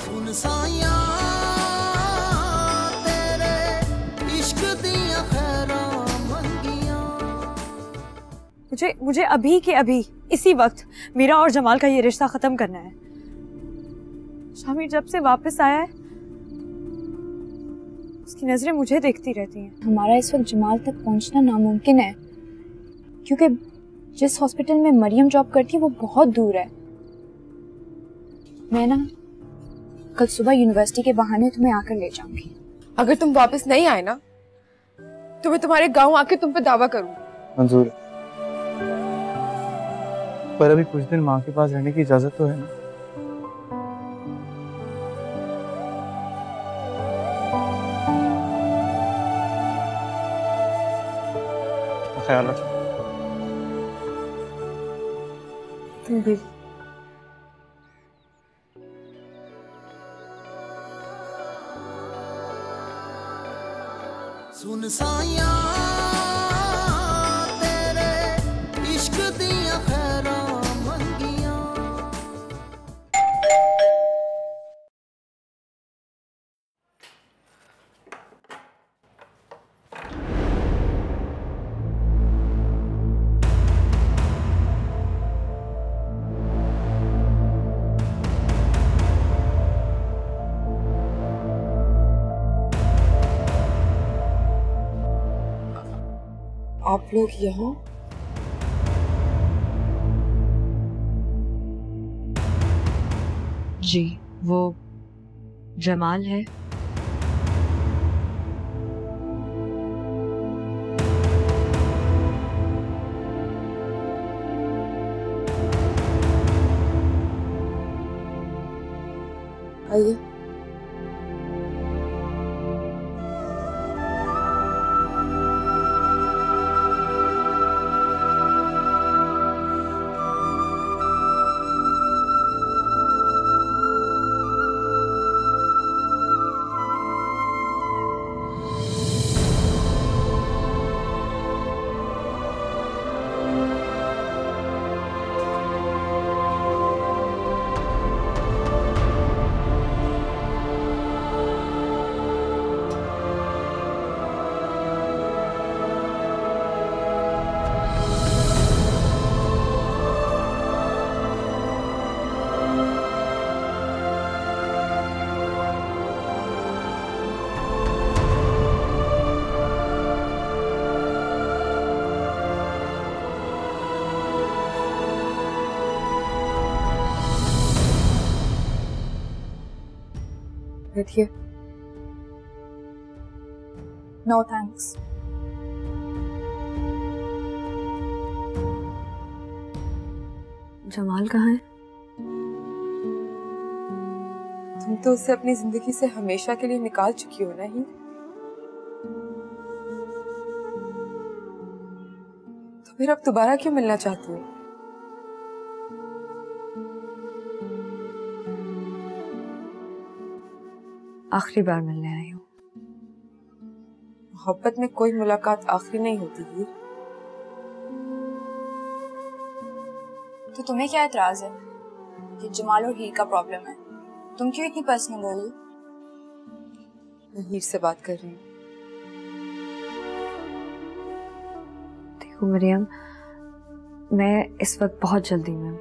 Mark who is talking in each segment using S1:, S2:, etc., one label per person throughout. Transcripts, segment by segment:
S1: सुन साया तेरे इश्क दिया खैरा मंगिया।
S2: मुझे अभी के अभी इसी वक्त मेरा और जमाल का ये रिश्ता खत्म करना है। शामिर जब से वापस आया है उसकी नजरें मुझे देखती रहती हैं।
S3: हमारा इस वक्त जमाल तक पहुंचना नामुमकिन है क्योंकि जिस हॉस्पिटल में मरियम जॉब करती है वो बहुत दूर है। मैं ना कल सुबह यूनिवर्सिटी के बहाने तुम्हें आकर ले जाऊंगी।
S4: अगर तुम वापस नहीं आए ना तो मैं तुम्हारे गांव आके तुम पे दावा करूंगी।
S5: मंजूर है, पर अभी कुछ दिन माँ के पास रहने की इजाजत तो है ना? ख्याल रखो।
S4: तुम भी।
S1: सुन साया तेरे इश्क दिया खैरा मंगिया।
S4: आप लोग यहाँ?
S2: जी, वो जमाल है।
S4: आइए। बैठिए।
S3: No thanks.
S2: जमाल कहाँ है?
S4: तुम तो उसे अपनी जिंदगी से हमेशा के लिए निकाल चुकी हो ना ही। तो फिर अब दोबारा क्यों मिलना चाहती हो?
S2: आखिरी बार मिलने आई हूँ।
S4: मोहब्बत में कोई मुलाकात आखिरी नहीं होती हीर।
S3: तो तुम्हें क्या एतराज है कि जमाल और हीर का प्रॉब्लम है? तुम क्यों इतनी पर्सनल हो रही?
S4: मैं हीर से बात कर रही हूँ।
S2: देखो मरियम, मैं इस वक्त बहुत जल्दी में हूँ।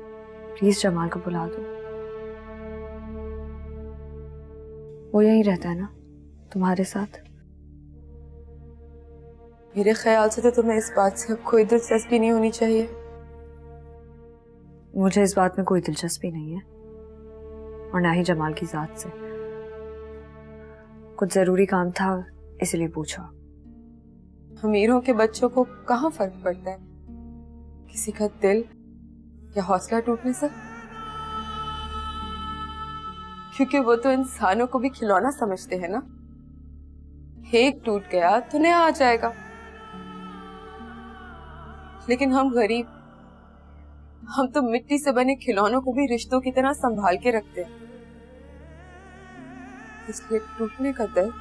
S2: प्लीज जमाल को बुला दो। वो यहीं रहता है ना तुम्हारे साथ?
S4: मेरे ख्याल से तो तुम्हें इस बात से अब कोई दिलचस्पी नहीं होनी चाहिए।
S2: मुझे इस बात में कोई दिलचस्पी नहीं है और ना ही जमाल की जात से। कुछ जरूरी काम था इसलिए पूछा।
S4: अमीरों के बच्चों को कहाँ फर्क पड़ता है किसी का दिल या हौसला टूटने से? क्योंकि वो तो इंसानों को भी खिलौना समझते हैं ना। एक टूट गया तो नया आ जाएगा। लेकिन हम गरीब, हम तो मिट्टी से बने खिलौनों को भी रिश्तों की तरह संभाल के रखते हैं। इसलिए टूटने का दर्द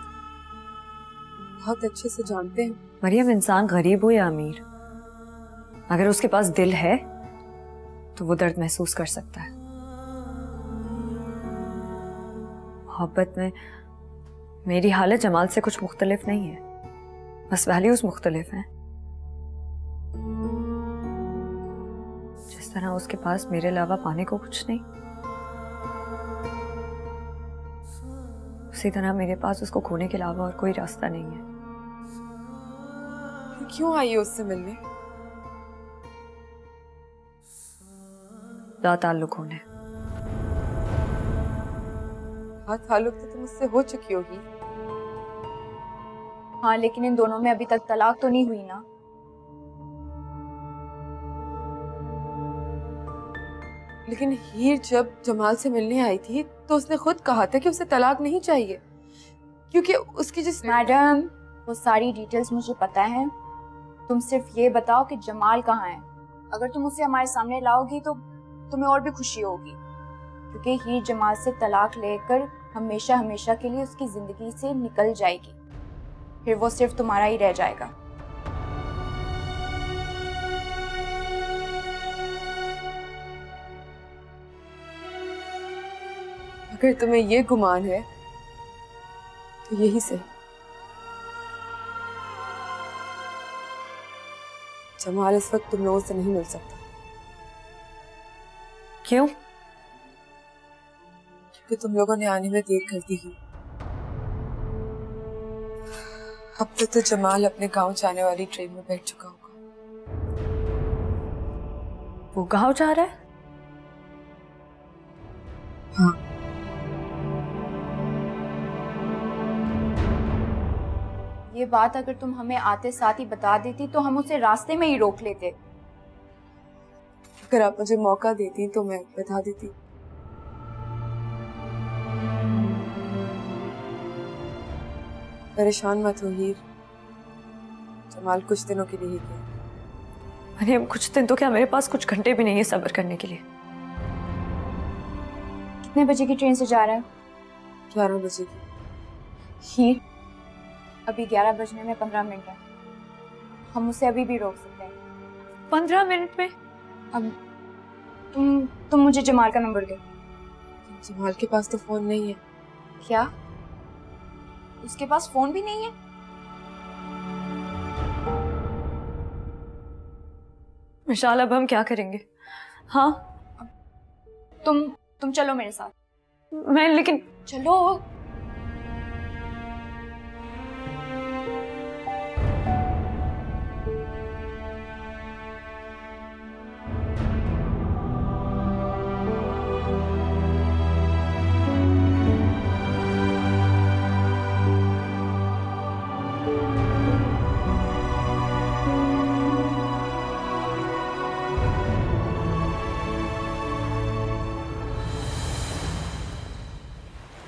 S4: बहुत अच्छे से जानते हैं।
S2: मरियम, इंसान गरीब हो या अमीर, अगर उसके पास दिल है तो वो दर्द महसूस कर सकता है। मोहब्बत में मेरी हालत जमाल से कुछ मुख्तलिफ नहीं है, बस वैल्यूज मुख्तलिफ हैं। जिस तरह उसके पास मेरे अलावा पाने को कुछ नहीं, उसी तरह मेरे पास उसको खोने के अलावा और कोई रास्ता नहीं है।
S4: क्यों आई हो उससे मिलने?
S2: ला ताल्लुक होने।
S4: हाँ, ताल्लुक तो तुम उससे हो चुकी होगी।
S3: हाँ, लेकिन इन दोनों में अभी तक तलाक तो नहीं हुई ना।
S4: लेकिन हीर जब जमाल से मिलने आई थी तो उसने खुद कहा था कि उसे तलाक नहीं चाहिए, क्योंकि उसकी जिस
S3: मैडम, वो सारी डिटेल्स मुझे पता है। तुम सिर्फ ये बताओ कि जमाल कहाँ है। अगर तुम उसे हमारे सामने लाओगी तो तुम्हें और भी खुशी होगी, क्योंकि हीर जमाल से तलाक लेकर हमेशा हमेशा के लिए उसकी जिंदगी से निकल जाएगी। फिर वो सिर्फ तुम्हारा ही रह जाएगा।
S4: अगर तुम्हें ये गुमान है तो यही से जमाल इस वक्त तुम लोगों से नहीं मिल सकता।
S2: क्यों?
S4: क्योंकि तुम लोगों ने आने में देर कर दी ही। अब तो जमाल अपने गांव जाने वाली ट्रेन में बैठ चुका होगा।
S2: वो गांव जा रहा है?
S4: हाँ।
S3: ये बात अगर तुम हमें आते साथ ही बता देती तो हम उसे रास्ते में ही रोक लेते।
S4: अगर आप मुझे मौका देती तो मैं बता देती। परेशान मत हो हीर, जमाल कुछ दिनों के लिए ही गया।
S2: मरियम, कुछ दिन तो क्या, मेरे पास कुछ घंटे भी नहीं है सब्र करने के लिए।
S3: कितने बजे की ट्रेन से जा रहा है?
S4: 11 बजे की।
S3: हीर, अभी 11 बजने में 15 मिनट है। हम उसे अभी भी रोक सकते हैं।
S2: 15 मिनट में?
S3: अब तुम मुझे जमाल का नंबर दो।
S4: जमाल के पास तो फोन नहीं है।
S3: क्या? उसके पास फोन भी नहीं है?
S2: मिशाल, अब हम क्या करेंगे? हाँ,
S3: तुम चलो मेरे साथ।
S2: मैं लेकिन
S3: चलो।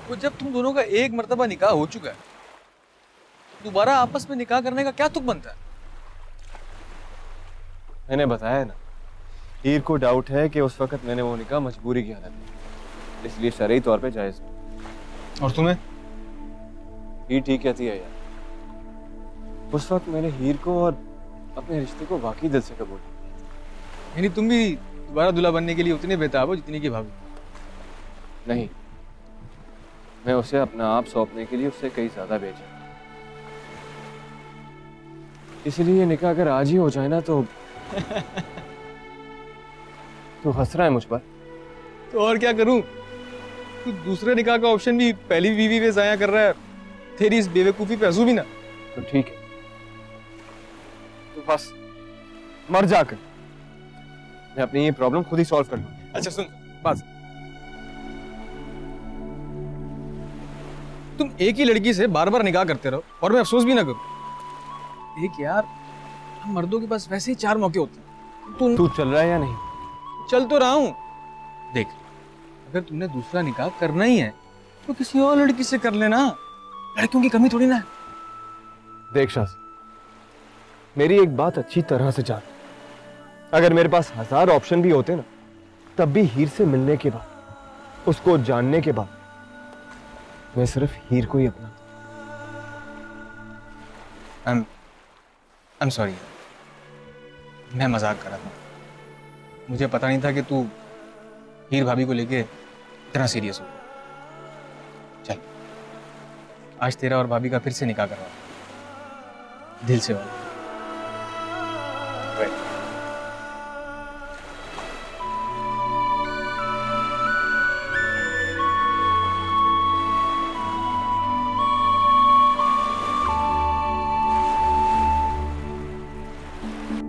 S5: तो जब तुम दोनों का एक मर्तबा निकाह हो चुका है, दोबारा आपस में निकाह करने का क्या तुक बनता है?
S6: मैंने बताया ना, हीर को डाउट है कि उस वक्त मैंने वो निकाह मजबूरी की हालत में, इसलिए शरई तौर पे जायज नहीं।
S5: और तुम्हें?
S6: हीर ठीक कहती है यार, उस वक्त मैंने हीर को और अपने रिश्ते को वाकई दिल से कबूल किया।
S5: यानी तुम भी दोबारा दूल्हा बनने के लिए उतने बेताब हो जितनी की भाभी?
S6: नहीं, मैं उसे अपना आप सौंपने के लिए उससे कई ज्यादा बेचा, इसलिए ये निकाह अगर आज ही हो जाए ना तो तू हंस रहा है मुझ पर?
S5: तो और क्या करूं? तू दूसरे निकाह का ऑप्शन भी पहली बीवी पे जाया कर रहा है। तेरी इस बेवकूफी पे हंसू भी ना।
S6: तो ठीक है, तू बस मर जाकर, मैं अपनी ये प्रॉब्लम खुद ही सॉल्व कर लूंगा।
S5: अच्छा सुन बात, तुम एक ही लड़की से बार बार निकाह करते रहो और मैं अफसोस भी ना करूं। एक यार, हम मर्दों के पास वैसे ही 4 मौके होते हैं।
S6: तू चल रहा है या नहीं?
S5: चल तो रहा हूं। देख, अगर तुमने दूसरा निकाह करना ही है तो किसी और लड़की से कर लेना, लड़कियों की कमी थोड़ी ना है।
S6: देख शाह, मेरी एक बात अच्छी तरह से जान, अगर मेरे पास 1000 ऑप्शन भी होते ना, तब भी हीर से मिलने के बाद, उसको जानने के बाद, मैं सिर्फ हीर को ही अपना।
S5: I'm sorry, मैं मजाक कर रहा था। मुझे पता नहीं था कि तू हीर भाभी को लेके इतना सीरियस हो। चल, आज तेरा और भाभी का फिर से निकाह करवा, दिल से वाला।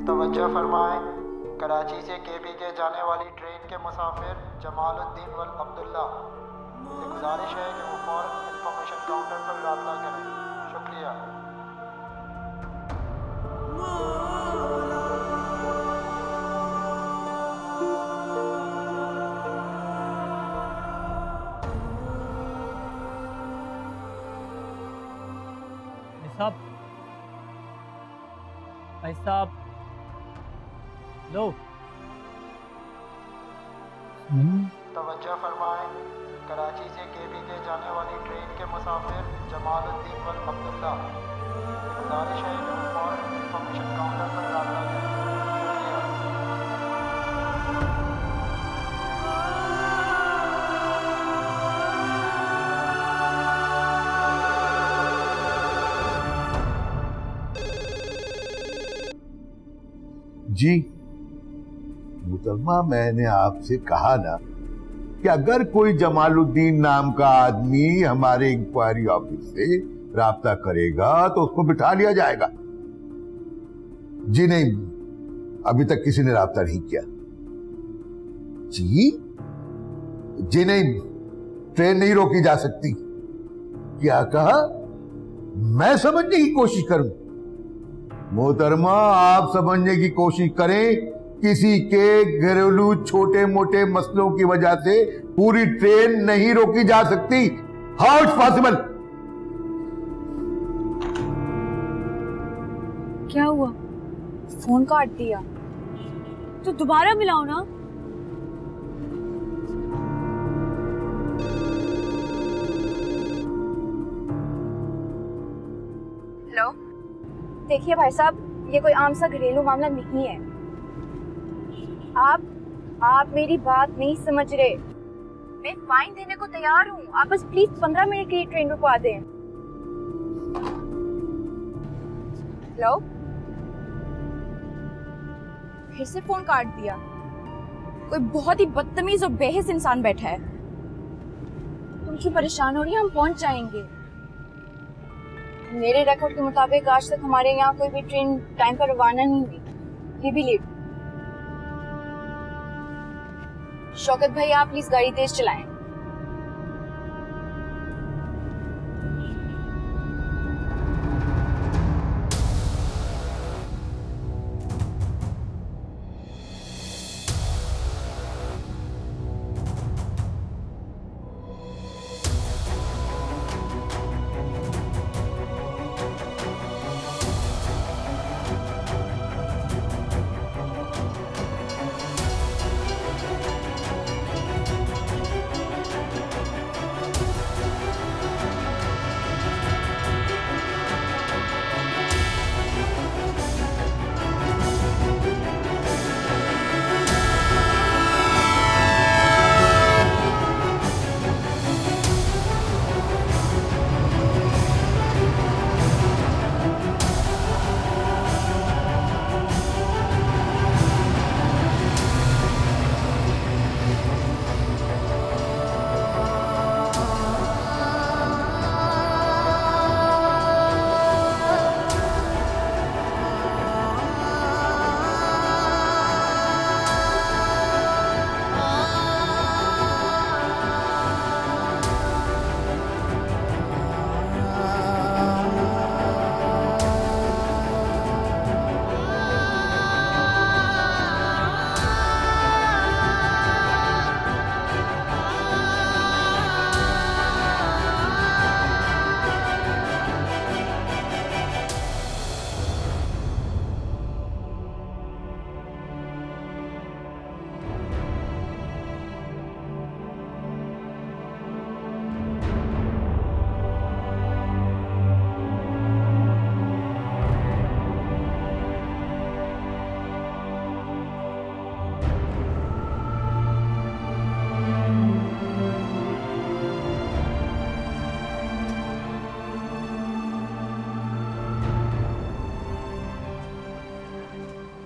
S7: तवज्जो फरमाएं, कराची से केपीके जाने वाली ट्रेन के मुसाफिर जमालुद्दीन वल अब्दुल्ला से गुजारिश है कि वो फौरन इंफॉर्मेशन काउंटर पर रब्ता करें। शुक्रिया।
S8: भाई साहब लो।
S7: तवज्जो फरमाएं, कराची से केपीके जाने वाली ट्रेन के मुसाफिर जमालुद्दीन वल अब्दुल्ला से गुजारिश है कि वो फौरन इंफॉर्मेशन काउंटर पर रब्ता करें।
S9: जी मुतम्मा, मैंने आपसे कहा ना कि अगर कोई जमालुद्दीन नाम का आदमी हमारे इंक्वायरी ऑफिस से राब्ता करेगा तो उसको बिठा लिया जाएगा। जी नहीं, अभी तक किसी ने राब्ता नहीं किया। जी नहीं, ट्रेन नहीं रोकी जा सकती। क्या कहा? मैं समझने की कोशिश करूं? मोहतरमा, आप समझने की कोशिश करें। किसी के घरेलू छोटे मोटे मसलों की वजह से पूरी ट्रेन नहीं रोकी जा सकती। How it's possible?
S2: क्या हुआ?
S3: फोन काट दिया।
S2: तो दोबारा मिलाओ ना।
S3: हेलो, देखिए भाई साहब, ये कोई आम सा घरेलू मामला नहीं है। आप मेरी बात नहीं समझ रहे। मैं फाइन देने को तैयार हूँ, आप बस प्लीज 15 मिनट के लिए ट्रेन रुकवा दें। हेलो, फिर से फोन काट दिया। कोई बहुत ही बदतमीज और बेहिस इंसान बैठा है। तुम क्यों परेशान हो रही है? हम पहुंच जाएंगे। मेरे रिकॉर्ड के मुताबिक आज तक हमारे यहाँ कोई भी ट्रेन टाइम पर रवाना नहीं हुई। ये भी लेट। शौकत भाई, आप प्लीज गाड़ी तेज चलाएं।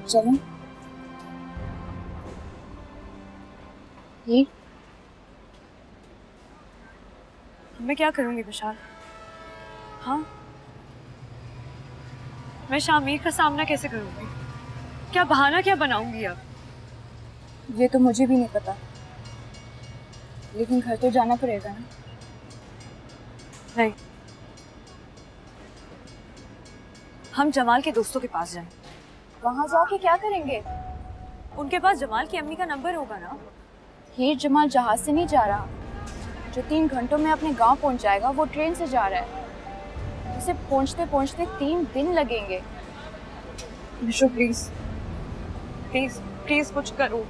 S3: चलो ये
S2: मैं क्या करूंगी विशाल? हाँ, मैं शामिर का सामना कैसे करूंगी? क्या बहाना क्या बनाऊंगी अब?
S3: ये तो मुझे भी नहीं पता, लेकिन घर तो जाना पड़ेगा ना।
S2: नहीं, हम जमाल के दोस्तों के पास जाएं।
S3: वहाँ जाके क्या करेंगे?
S2: उनके पास जमाल की अम्मी का नंबर होगा ना।
S3: ये जमाल जहाज से नहीं जा रहा, जो 3 घंटों में अपने गांव पहुंच जाएगा वो ट्रेन से जा रहा है। उसे पहुंचते पहुंचते 3 दिन लगेंगे।
S2: विशु प्लीज प्लीज प्लीज कुछ करो।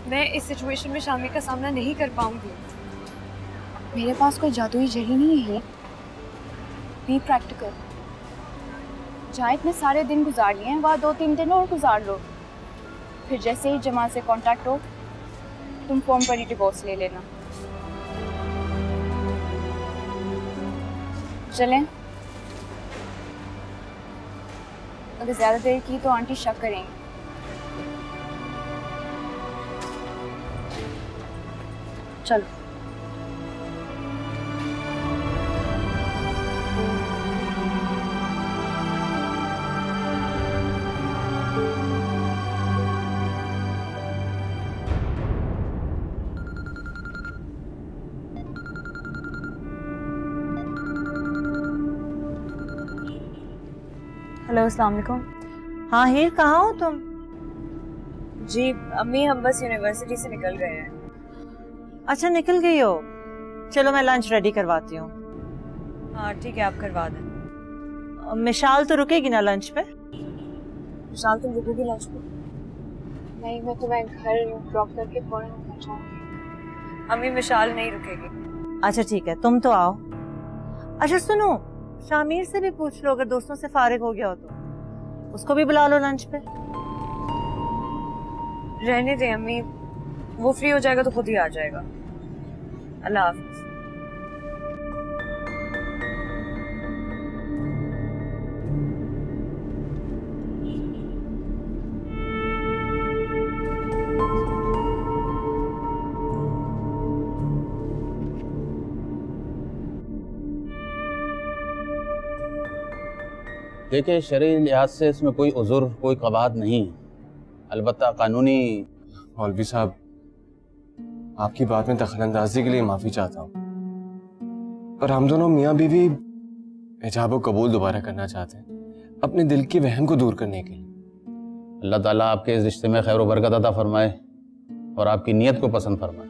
S2: मैं इस सिचुएशन में शामिर का सामना नहीं कर पाऊंगी।
S3: मेरे पास कोई जादुई जड़ी नहीं है। Be practical. जहाँ इतने सारे दिन गुजार लिए हैं वहाँ 2-3 दिन और गुजार लो। फिर जैसे ही जमाल से कांटेक्ट हो तुम फॉर्म पर ही डिवोर्स ले लेना। चलें? अगर ज्यादा देर की तो आंटी शक करेंगी।
S2: चलो। हेलो, अस्सलाम वालेकुम।
S10: हाँ हीर, कहाँ हो तुम?
S2: जी अम्मी, हम बस यूनिवर्सिटी से निकल गए हैं।
S10: अच्छा, निकल गई हो। चलो मैं लंच रेडी करवाती हूँ।
S2: हाँ ठीक है, आप करवा दें।
S10: मिशाल तो रुकेगी ना लंच पे?
S2: विशाल, तुम रुकोगी लंच पे?
S3: नहीं, मैं तुम्हें घर ड्रॉप करके फौरन पहुंचाऊंगी।
S2: अम्मी, विशाल नहीं रुकेगी।
S10: अच्छा ठीक है, तुम तो आओ। अच्छा सुनो, शामिर से भी पूछ लो, अगर दोस्तों से फारिग हो गया हो तो उसको भी बुला लो लंच पे।
S2: रहने दे अम्मी, वो फ्री हो जाएगा तो खुद ही आ जाएगा। अल्लाह हाफिज।
S11: देखिए, शरई लिहाज से इसमें कोई उज़ुर, कोई कबात नहीं है। अलबत्ता कानूनी।
S6: मौलवी साहब, आपकी बात में दखलंदाजी के लिए माफ़ी चाहता हूँ, पर हम दोनों मियाँ बीवी हिजाब व कबूल दोबारा करना चाहते हैं, अपने दिल के वहम को दूर करने के लिए।
S11: अल्लाह ताला आपके इस रिश्ते में खैर व बरकत अता फरमाए और आपकी नीयत को पसंद फरमाए।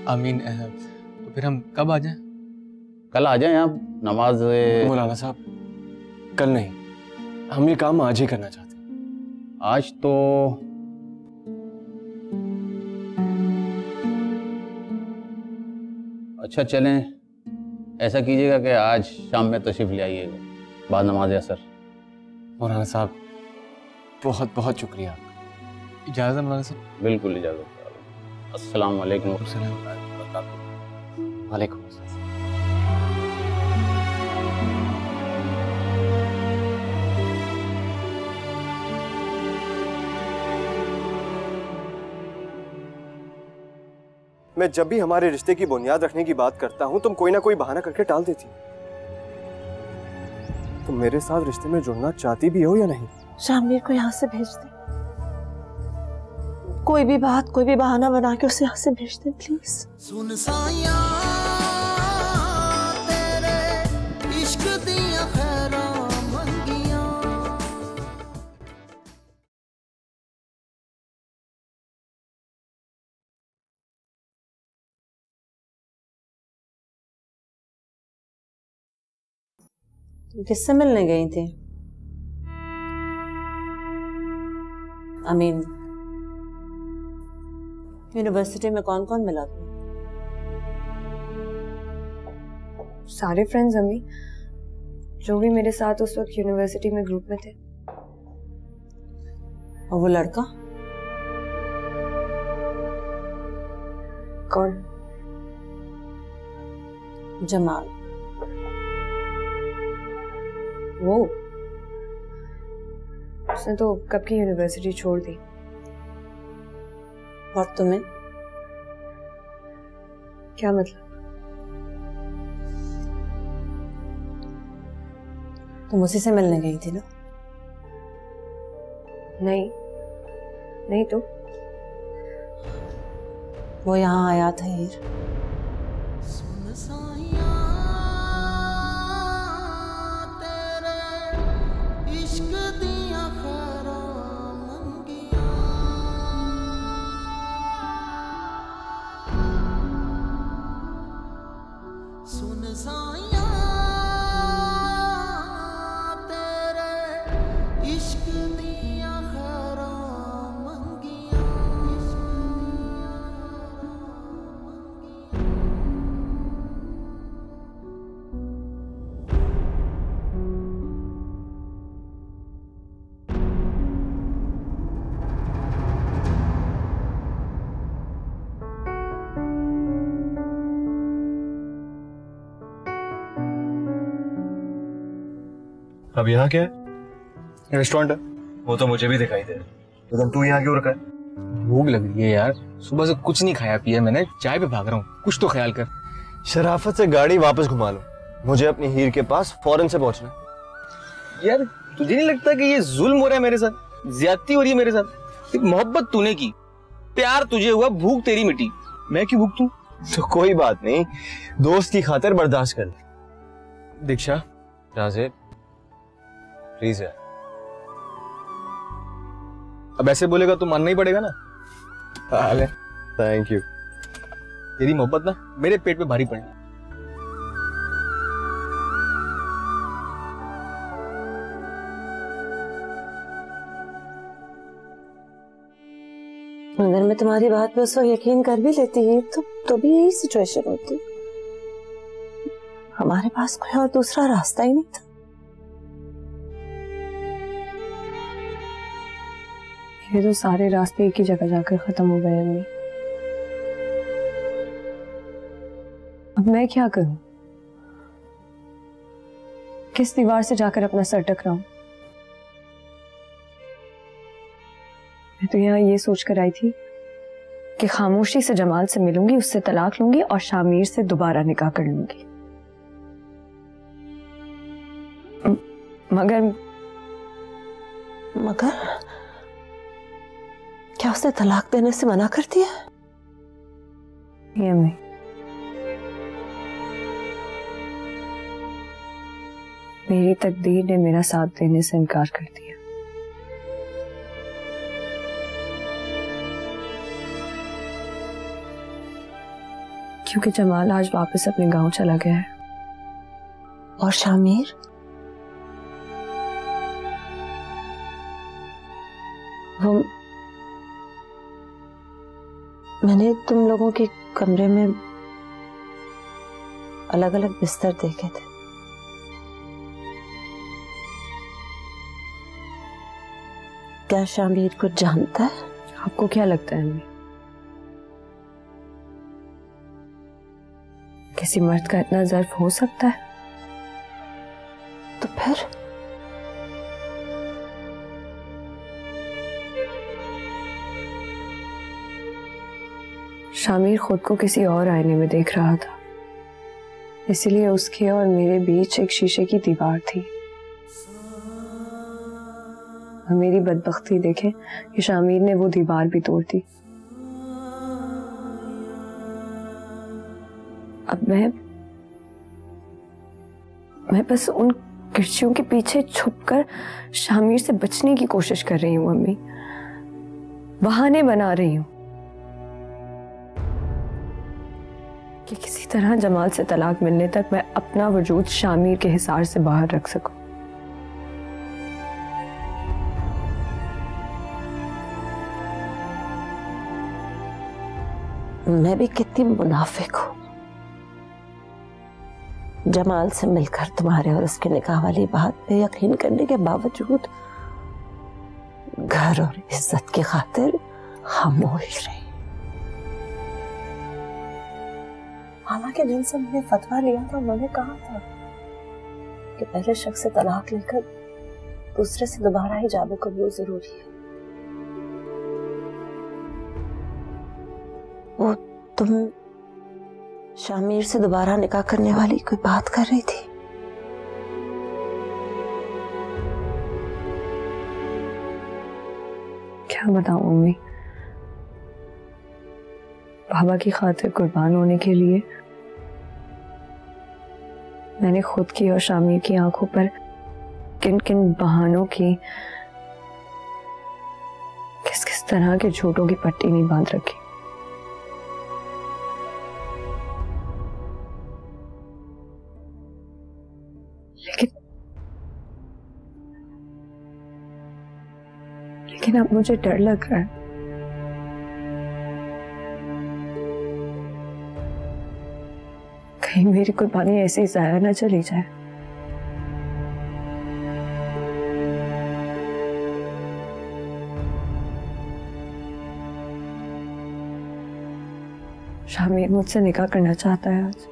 S5: आमीन। तो फिर हम कब आ जाएं?
S11: कल आ जाएं आप नमाज।
S6: मौलाना साहब, कल नहीं, हम ये काम आज ही करना चाहते हैं।
S11: आज तो अच्छा, चलें, ऐसा कीजिएगा कि आज शाम में तशरीफ ले आइएगा बाद नमाज असर।
S6: मौलाना साहब, बहुत बहुत शुक्रिया आपका। इजाज़त मौलाना साहब?
S11: बिल्कुल इजाज़त। अस्सलाम वालेकुम।
S6: वालेकुम। मैं जब भी हमारे रिश्ते की बुनियाद रखने की बात करता हूं, तुम कोई ना कोई बहाना करके टाल देती। तुम मेरे साथ रिश्ते में जुड़ना चाहती भी हो या नहीं?
S10: शामिर को यहाँ से भेज दे। कोई भी बात, कोई भी बहाना बना के उसे यहाँ से भेज दे प्लीज।
S1: सुन साया तेरे इश्क दिया खैरा मंगिया।
S10: किससे मिलने गई थी? अमीन, यूनिवर्सिटी में कौन कौन मिला था?
S2: सारे फ्रेंड्स अम्मी, जो भी मेरे साथ उस वक्त यूनिवर्सिटी में ग्रुप में थे।
S10: और वो लड़का?
S2: कौन?
S10: जमाल।
S2: वो उसने तो कब की यूनिवर्सिटी छोड़ दी।
S10: और तुम्हें
S2: क्या मतलब?
S10: तुम उसी से मिलने गई थी ना?
S2: नहीं नहीं, तो
S10: वो यहाँ आया था हीर।
S6: अब यहाँ क्या है? रेस्टोरेंट है। वो तो मुझे भी दिखाई दे रहा है, लेकिन तू यहाँ क्यों रखा है?
S5: भूख लग रही है यार, सुबह से कुछ नहीं खाया पिया मैंने, चाय पे भाग रहा हूँ, कुछ तो ख्याल कर।
S6: शराफत से गाड़ी वापस घुमा लो, मुझे अपनी हीर के पास फौरन से पहुंचना है।
S5: यार तुझे नहीं लगता कि ये जुल्म हो रहा है मेरे साथ, ज्यादती हो रही है मेरे साथ? मोहब्बत तूने की, प्यार तुझे हुआ, भूख तेरी मिटी, मैं क्यों भूखूं?
S6: तो कोई बात नहीं, दोस्त की खातिर बर्दाश्त कर ले।
S5: दीक्षा,
S6: राजे प्लीज यार।
S5: अब ऐसे बोलेगा तो मानना ही पड़ेगा ना।
S6: Thank you.
S5: तेरी मोहब्बत ना मेरे पेट पे भारी पड़ी।
S10: अगर मैं तुम्हारी बात पे उसको यकीन कर भी लेती है तो भी यही सिचुएशन होती। हमारे पास कोई और दूसरा रास्ता ही नहीं था।
S2: ये तो सारे रास्ते एक ही जगह जाकर खत्म हो गए अम्मी। अब मैं क्या करूं? किस दीवार से जाकर अपना सर टकराऊं? मैं तो यहाँ ये सोचकर आई थी कि खामोशी से जमाल से मिलूंगी, उससे तलाक लूंगी और शामिर से दोबारा निकाह कर लूंगी। मगर
S10: क्या उसने तलाक देने से मना कर दिया?
S2: ये मैं मेरी तकदीर ने मेरा साथ देने से इनकार कर दिया। क्योंकि जमाल आज वापस अपने गांव चला गया है।
S10: और शामिर? वो मैंने तुम लोगों के कमरे में अलग अलग बिस्तर देखे थे। क्या शामिर कुछ जानता है?
S2: आपको क्या लगता है अम्मी, किसी मर्द का इतना ज़र्फ हो सकता है?
S10: तो फिर
S2: शामिर खुद को किसी और आईने में देख रहा था, इसलिए उसके और मेरे बीच एक शीशे की दीवार थी। और मेरी बदबख्ती देखे कि शामिर ने वो दीवार भी तोड़ दी। अब मैं बस उन किरचियों के पीछे छुपकर शामिर से बचने की कोशिश कर रही हूँ अम्मी, बहाने बना रही हूँ कि किसी तरह जमाल से तलाक मिलने तक मैं अपना वजूद शामिर के हिसार से बाहर रख सकूं।
S10: मैं भी कितनी मुनाफिक हूं, जमाल से मिलकर तुम्हारे और उसके निकाह वाली बात पे यकीन करने के बावजूद घर और इज्जत की खातिर खामोश रही। हालांकि जिनसे मैंने फतवा लिया था उन्होंने कहा था कि पहले शख्स से तलाक लेकर
S2: दूसरे से दोबारा हिजाब कबूल जरूरी है। वो तुम शामिर से दोबारा निकाह करने वाली कोई बात कर रही थी? क्या बताऊं मम्मी, बाबा की खातिर कुर्बान होने के लिए मैंने खुद की और शामिर की आंखों पर किन किन बहानों की, किस किस तरह के झूठों की पट्टी नहीं बांध रखी। लेकिन अब मुझे डर लग रहा है। कहीं मेरी कुर्बानी ऐसे ही जाया ना चली जाए। शामिर मुझसे निकाह करना चाहता है आज।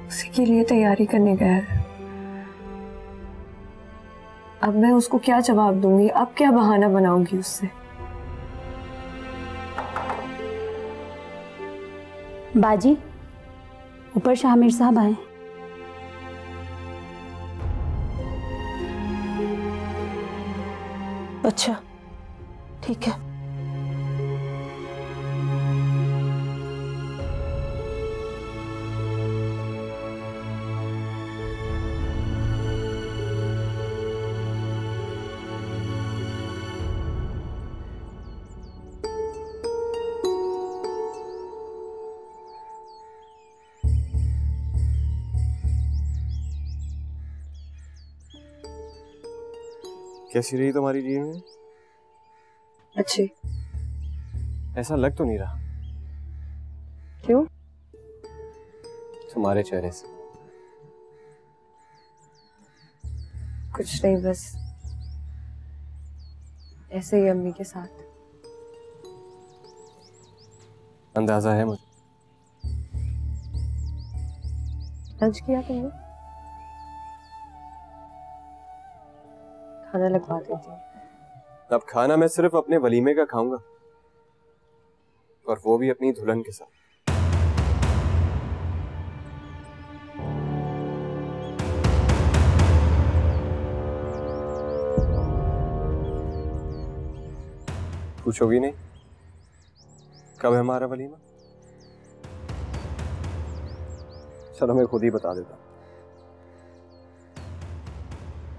S2: उसी के लिए तैयारी करने गया है। अब मैं उसको क्या जवाब दूंगी? अब क्या बहाना बनाऊंगी उससे?
S12: बाजी, ऊपर शामिर साहब आए।
S2: अच्छा ठीक है।
S6: कैसी रही तुम्हारी ड्रीम में?
S2: अच्छी।
S6: ऐसा लग तो नहीं रहा।
S2: क्यों?
S6: तुम्हारे चेहरे से।
S2: कुछ नहीं, बस ऐसे ही अम्मी के साथ।
S6: अंदाजा है मुझे।
S2: लंच किया तुमने? खाना लगवा देती।
S6: अब खाना मैं सिर्फ अपने वलीमे का खाऊंगा, और वो भी अपनी दुल्हन के साथ। पूछोगी नहीं कब है हमारा वलीमा? चलो मैं खुद ही बता देता हूं।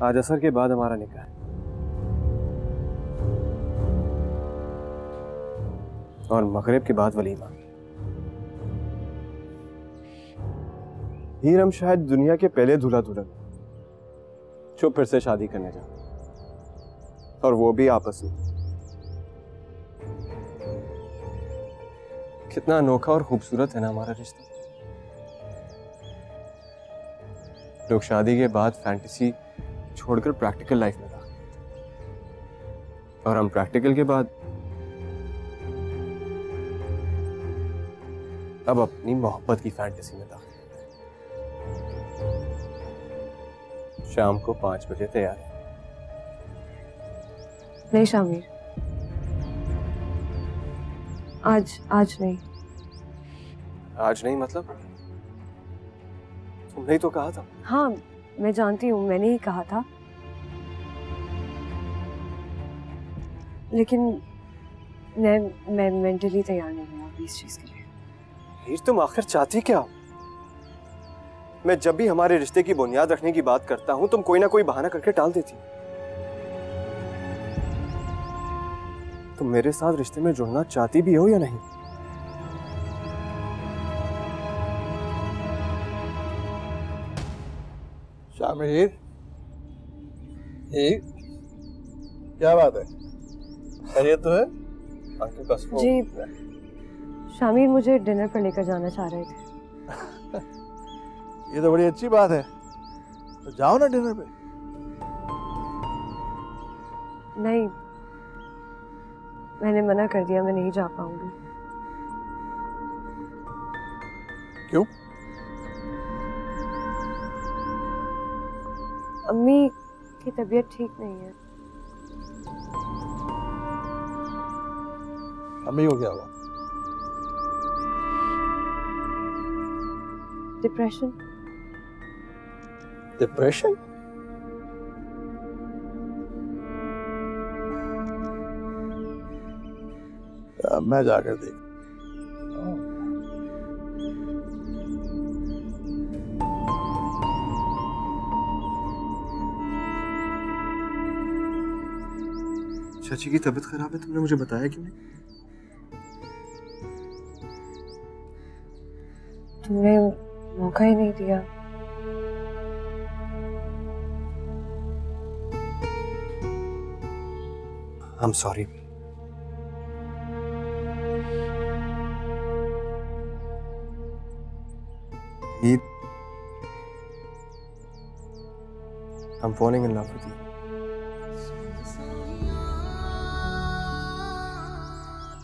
S6: आज असर के बाद हमारा निकाह है, और मगरिब के बाद वलीमा। हीर हम शायद दुनिया के पहले दूल्हा दुल्हन जो फिर से शादी करने जाते, और वो भी आपस में। कितना अनोखा और खूबसूरत है ना हमारा रिश्ता। लोग शादी के बाद फैंटेसी छोड़कर प्रैक्टिकल लाइफ में दाखिल होते, और हम प्रैक्टिकल के बाद अब अपनी मोहब्बत की फैंटेसी में दाखिल होते हैं। शाम को 5 बजे तैयार है।
S2: नहीं शामिर, आज नहीं।
S6: आज नहीं मतलब? तुमने ही तो कहा था।
S2: हाँ मैं जानती हूँ, मैंने ही कहा था, लेकिन मैं मेंटली तैयार नहीं हूँ इस चीज के लिए।
S6: हीर तुम आखिर चाहती क्या हो? मैं जब भी हमारे रिश्ते की बुनियाद रखने की बात करता हूँ तुम कोई ना कोई बहाना करके टाल देती। तुम मेरे साथ रिश्ते में जुड़ना चाहती भी हो या नहीं?
S13: शामिर, क्या बात है? खैरियत तो है?
S2: जी शामिर मुझे डिनर पर लेकर जाना चाह रहे थे।
S13: ये तो बड़ी अच्छी बात है, तो जाओ ना डिनर पे।
S2: नहीं, मैंने मना कर दिया, मैं नहीं जा पाऊंगी।
S13: क्यों?
S2: अम्मी की तबीयत ठीक नहीं है।
S13: अम्मी को क्या हुआ?
S2: डिप्रेशन।
S13: डिप्रेशन? मैं जाकर देख।
S6: चाची की तबीयत खराब है, तुमने मुझे बताया क्यों नहीं?
S2: तुमने मौका ही नहीं दिया।
S6: I'm sorry. I'm falling in love with you.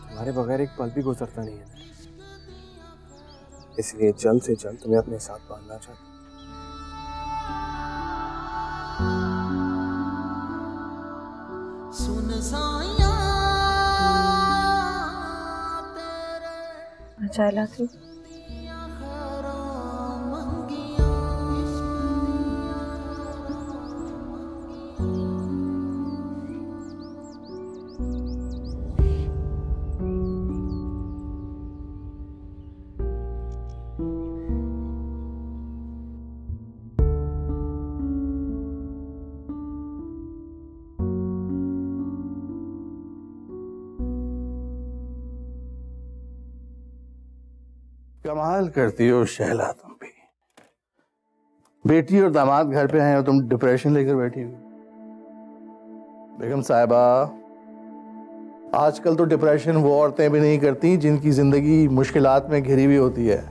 S6: तुम्हारे बगैर एक पल भी गुजरता नहीं है, इसलिए जल्द से जल्द तुम्हें अपने साथ बांधना चाहता हूँ।
S1: सुन साया
S2: चाय लाती।
S13: कमाल करती हो शैला, तुम भी। बेटी और दामाद घर पे हैं और तुम डिप्रेशन लेकर बैठी हुई। बेगम साहिबा, आजकल तो डिप्रेशन वो औरतें भी नहीं करती जिनकी जिंदगी मुश्किलात में घिरी हुई होती है।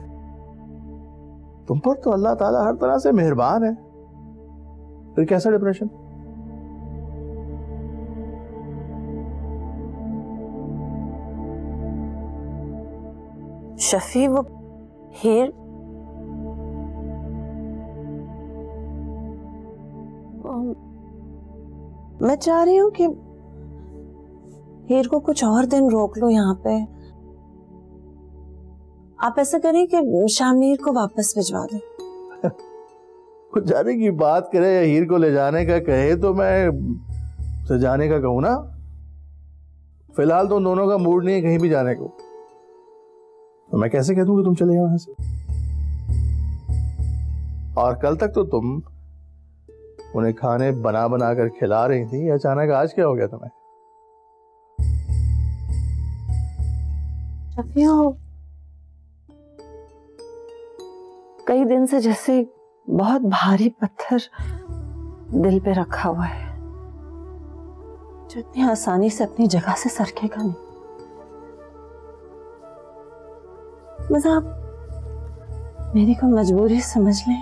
S13: तुम पर तो अल्लाह ताला हर तरह से मेहरबान है, फिर कैसा डिप्रेशन?
S10: शफी, वो हीर मैं चाह रही हूँ कि हीर को कुछ और दिन रोक लो यहाँ पे। आप ऐसा करें कि शामिर को वापस भिजवा दें।
S13: कुछ जाने की बात करे या हीर को ले जाने का कहे तो मैं उसे जाने का कहूँ ना। फिलहाल तो उन दोनों का मूड नहीं है कहीं भी जाने को, तो मैं कैसे कह दूं कि तुम चले जाओ यहां से। और कल तक तो तुम उन्हें खाने बना बना कर खिला रही थी, अचानक आज क्या हो गया तुम्हें?
S10: कई दिन से जैसे बहुत भारी पत्थर दिल पे रखा हुआ है, जो इतनी आसानी से अपनी जगह से सरकेगा नहीं। बस आप मेरी को मजबूरी समझ लें,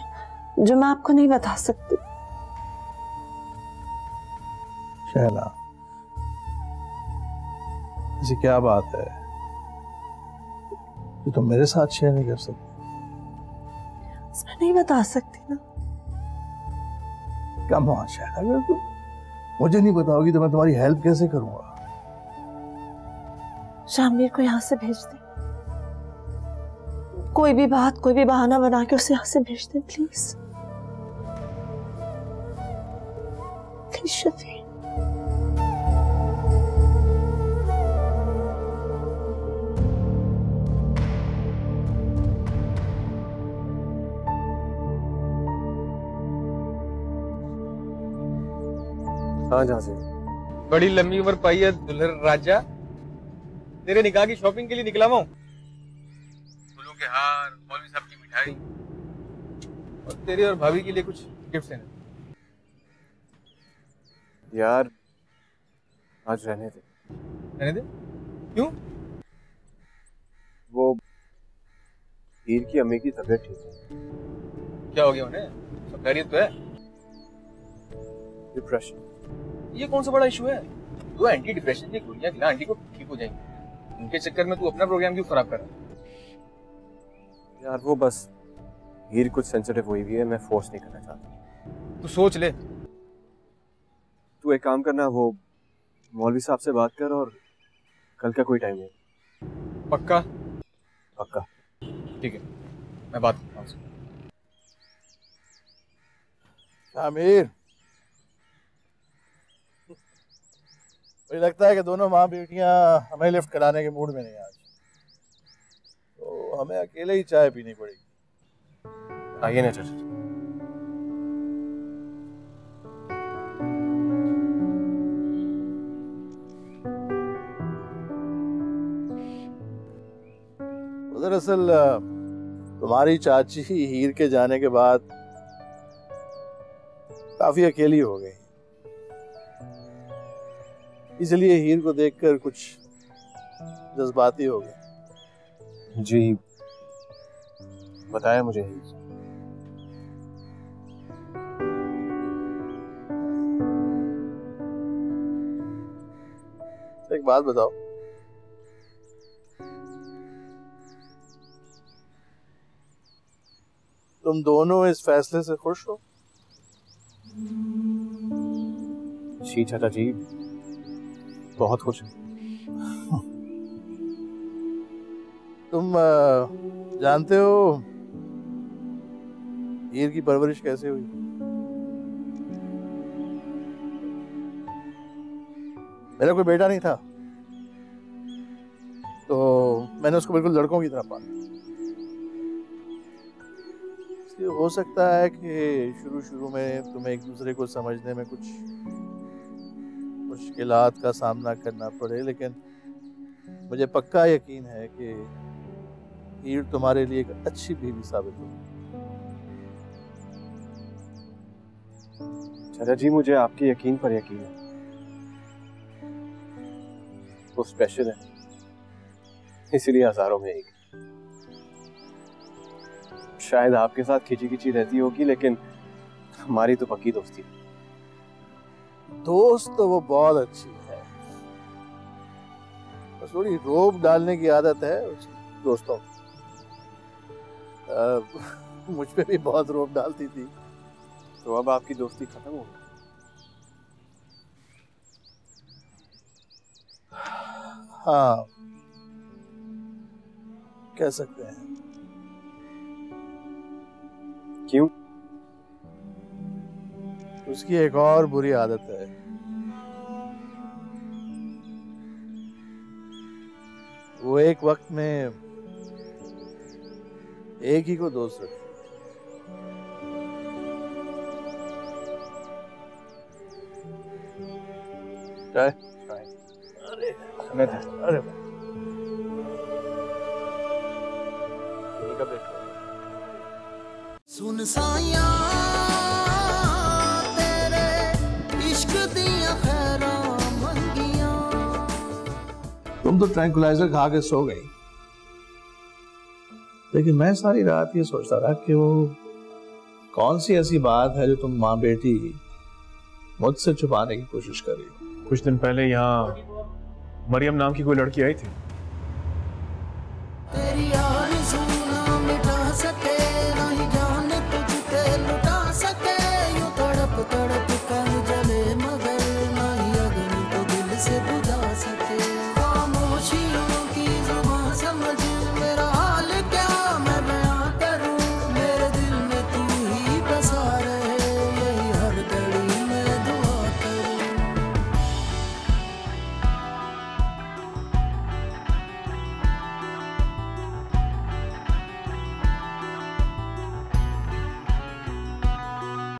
S10: जो मैं आपको नहीं बता सकती।
S13: शैला, ऐसी क्या बात है जो तुम मेरे साथ शेयर नहीं कर सकती?
S10: मैं नहीं बता सकती ना।
S13: कम ऑन शैला, अगर तुम मुझे नहीं बताओगी तो मैं तुम्हारी हेल्प कैसे करूंगा?
S10: शामिर को यहाँ से भेज दे। कोई भी बात, कोई भी बहाना बना के उसे यहाँ से भेज दे प्लीज। प्लीज शफी।
S6: हाँ जहाँ से
S5: बड़ी लंबी उम्र पाई है दुल्हन राजा। तेरे निकाह की शॉपिंग के लिए निकला हूँ। फूलों के हार, मौलवी साहब की मिठाई और तेरे और भाभी के लिए कुछ गिफ्ट्स हैं।
S6: यार आज रहने दे।
S5: रहने दे? क्यों?
S6: वो हीर की अम्मी की तबीयत ठीक है।
S5: क्या हो गया उन्हें? सब खैरियत तो है?
S6: डिप्रेशन।
S5: ये कौन सा बड़ा इशू है? तू एंटी डिप्रेशन की गोलियां खिला, आंटी को ठीक हो जाएंगी। उनके चक्कर में तू अपना प्रोग्राम क्यों खराब कर रहा है?
S6: यार वो बस हीर कुछ सेंसिटिव हुई भी है, मैं फोर्स नहीं करना चाहता।
S5: तू सोच ले,
S6: तू एक काम करना, वो मौलवी साहब से बात कर और कल का कोई टाइम है।
S5: पक्का?
S6: पक्का।
S5: ठीक है, मैं बात करता हूँ।
S13: शामिर, मुझे लगता है कि दोनों माँ बेटियां हमें लिफ्ट कराने के मूड में नहीं आज, तो हमें अकेले ही चाय पीनी पड़ेगी।
S6: आइए ना चाचा।
S13: दरअसल तुम्हारी चाची हीर के जाने के बाद काफी अकेली हो गई, इसलिए हीर को देखकर कुछ जज्बाती हो गई।
S6: जी बताया मुझे हीर।
S13: एक बात बताओ, तुम दोनों इस फैसले से खुश हो?
S6: जी चाचा जी, बहुत खुश हूँ।
S13: तुम जानते हो हीर की परवरिश कैसे हुई? मेरा कोई बेटा नहीं था, तो मैंने उसको बिल्कुल लड़कों की तरह पाला। इसलिए हो सकता है कि शुरू शुरू में तुम्हें एक दूसरे को समझने में कुछ मुश्किलात का सामना करना पड़े, लेकिन मुझे पक्का यकीन है कि हीर तुम्हारे लिए एक अच्छी बीवी साबित होगी।
S6: चाचा जी, मुझे आपके यकीन पर यकीन है। वो स्पेशल है, इसलिए हजारों में एक। शायद आपके साथ खिंची खिंची रहती होगी, लेकिन हमारी तो पक्की दोस्ती है।
S13: दोस्त तो वो बहुत अच्छी है, बस थोड़ी रोब डालने की आदत है उसकी दोस्तों। मुझ पे भी बहुत रोब डालती थी।
S6: तो अब आपकी दोस्ती खत्म हो गई?
S13: हाँ, कह सकते हैं।
S6: क्यों?
S13: उसकी एक और बुरी आदत है, वो एक वक्त में एक ही को दोस्त रखती है। चाय? अरे अरे
S1: सुन साया तेरे इश्क दिया खैरा मंगिया।
S13: तुम तो ट्रैंकुलाइजर खा के सो गई, लेकिन मैं सारी रात ये सोचता रहा कि वो कौन सी ऐसी बात है जो तुम माँ बेटी मुझसे छुपाने की कोशिश कर रही हो।
S6: कुछ दिन पहले यहाँ मरियम नाम की कोई लड़की आई थी।
S1: तेरी